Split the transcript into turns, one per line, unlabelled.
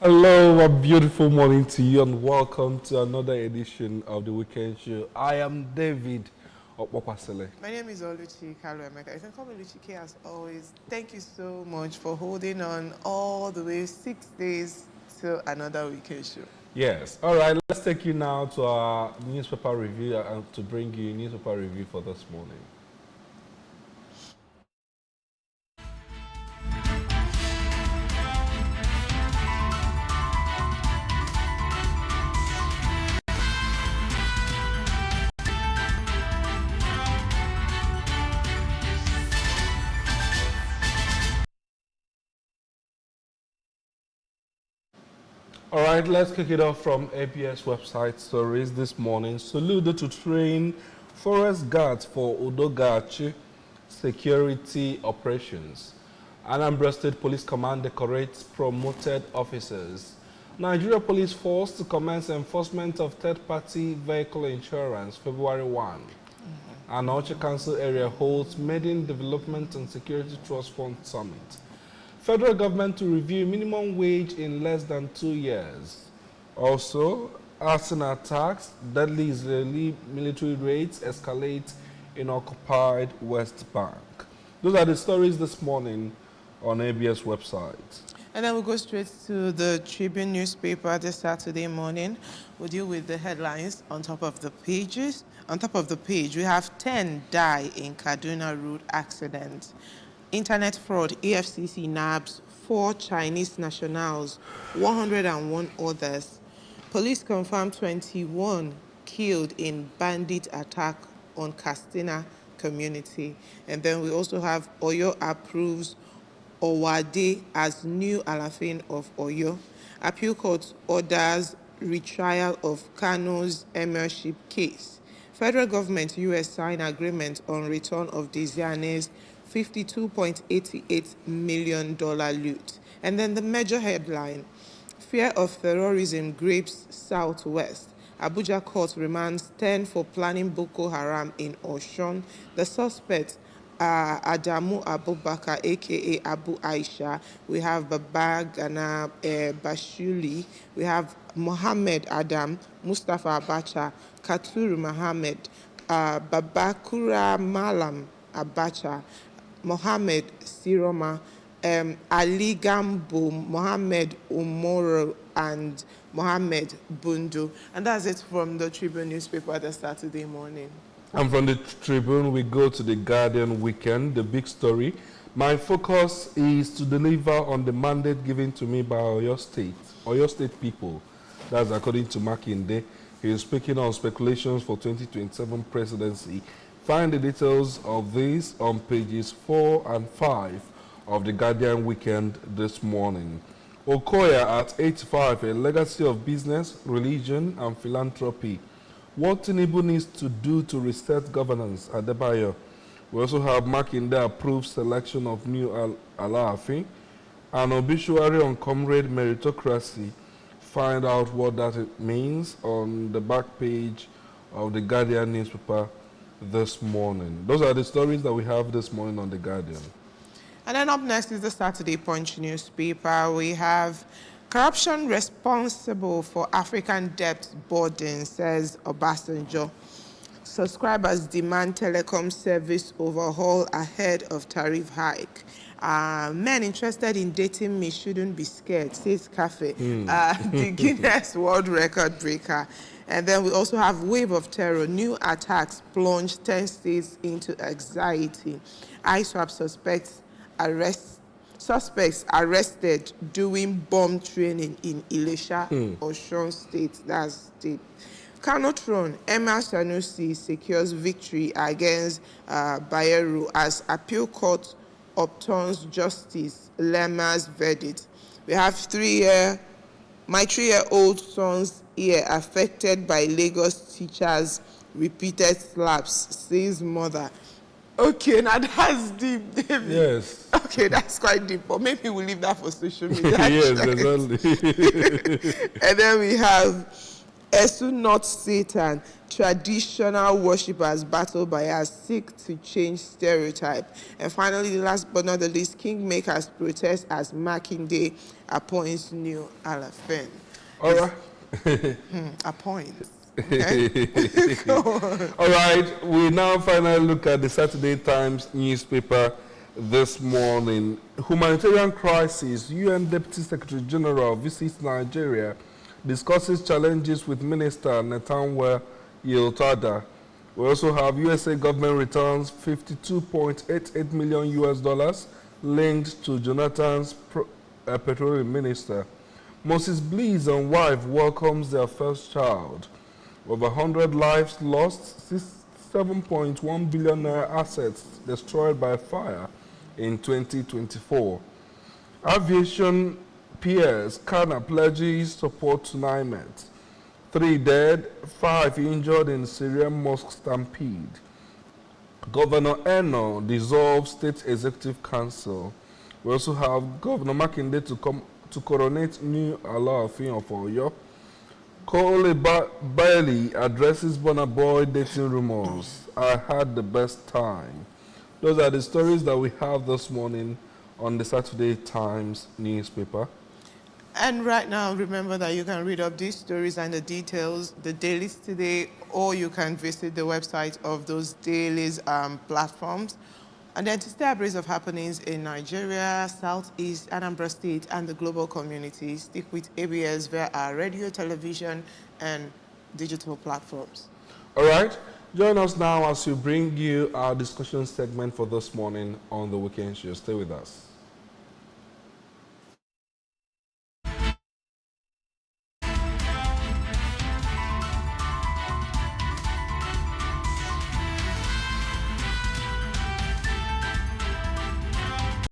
Hello, a beautiful morning to you, and welcome to another edition of the Weekend Show. I am David Opopasele.
My name is Oluchi Kaluemeka. You can call me Luchike as always. Thank you so much for holding on all the way 6 days to another weekend show.
Yes, all right, let's take you now to our newspaper review and to bring you a newspaper review for this morning. All right, let's kick it off from ABS website stories this morning. Soludo to train forest guards for Udogachi security operations. Anambra State Police Command decorates promoted officers. Nigeria Police Force to commence enforcement of third-party vehicle insurance February 1. And Orchard Council area holds Maiden Development and Security Trust Fund Summit. Federal government to review minimum wage in less than 2 years. Also, arson attacks, deadly Israeli military raids escalate in occupied West Bank. Those are the stories this morning on ABS website.
And then we'll go straight to the Tribune newspaper this Saturday morning. We'll deal with the headlines on top of the pages. On top of the page, we have 10 die in Kaduna road accident. Internet fraud, EFCC nabs 4 Chinese nationals, 101 others. Police confirm 21 killed in bandit attack on Castina community. And then we also have Oyo approves Owade as new Alafin of Oyo. Appeal court orders retrial of Kano's emirship case. Federal government US sign agreement on return of Desiane's $52.88 million loot. And then the major headline, fear of terrorism grips Southwest. Abuja court remands 10 for planning Boko Haram in Oshun. The suspect, Adamu Abubakar, a.k.a. Abu Aisha. We have Babagana Bashuli. We have Mohammed Adam, Mustafa Abacha, Katuru Mohammed, Babakura Malam Abacha, Mohammed Siroma, Ali Gambo, Mohammed Umoro, and Mohammed Bundu. And that's it from the Tribune newspaper this Saturday morning.
And from the Tribune, we go to the Guardian Weekend, the big story. My focus is to deliver on the mandate given to me by Oyo State people. That's according to Makinde. He is speaking on speculations for 2027 presidency. Find the details of this on pages 4 and 5 of the Guardian Weekend this morning. Okoya at 85, a legacy of business, religion, and philanthropy. What Tinubu needs to do to reset governance at Adebayo. We also have Makinde approved selection of new Alaafin. An obituary on comrade meritocracy. Find out what that means on the back page of the Guardian newspaper this morning. Those are the stories that we have this morning on the Guardian.
And then up next is the Saturday Punch newspaper. We have corruption responsible for African debt burden, says Obasanjo. Subscribers demand telecom service overhaul ahead of tariff hike. Men interested in dating me shouldn't be scared, says Cafe, the Guinness World Record breaker. And then we also have wave of terror. New attacks plunge 10 states into anxiety. ISWAP suspects arrested doing bomb training in Ilesha, Osun State. That's the Kanotron. Emma Sanusi secures victory against Bayero as appeal court upturns Justice Lema's verdict. We have my 3-year-old son's ear affected by Lagos teachers' repeated slaps, says mother. Okay, now that's deep, David.
Yes.
Okay, that's quite deep, but maybe we'll leave that for social media.
Yes, exactly.
And then we have Esu not Satan. traditional worshippers battle buyers seek to change stereotype. And finally, last but not the least, Kingmakers protest as Makinde appoints new Alafin.
All right.
Appoints. Okay. Go on.
All right, we now finally look at the Saturday Times newspaper this morning. Humanitarian crisis. UN Deputy Secretary General visits Nigeria, discusses challenges with Minister Netanyahu Yiltada. We also have USA government returns 52.88 million US dollars linked to Jonathan's petroleum minister. Moses Bliss and wife welcomes their first child. Over 100 lives lost, 7.1 billion naira assets destroyed by fire in 2024. Aviation peers, Kana pledges support to NIMET. 3 dead, 5 injured in Syrian mosque stampede. Governor Eno dissolves State Executive Council. We also have Governor Makinde to coronate new Alaafin of Oyo. Kole Bailey addresses Burna Boy dating rumors. I had the best time. Those are the stories that we have this morning on the Saturday Times newspaper.
And right now, remember that you can read up these stories and the details, the dailies today, or you can visit the website of those dailies platforms. And then to stay abreast of happenings in Nigeria, Southeast, Anambra State, and the global community, stick with ABS via our radio, television, and digital platforms.
All right, join us now as we bring you our discussion segment for this morning on the Weekend Show. Stay with us.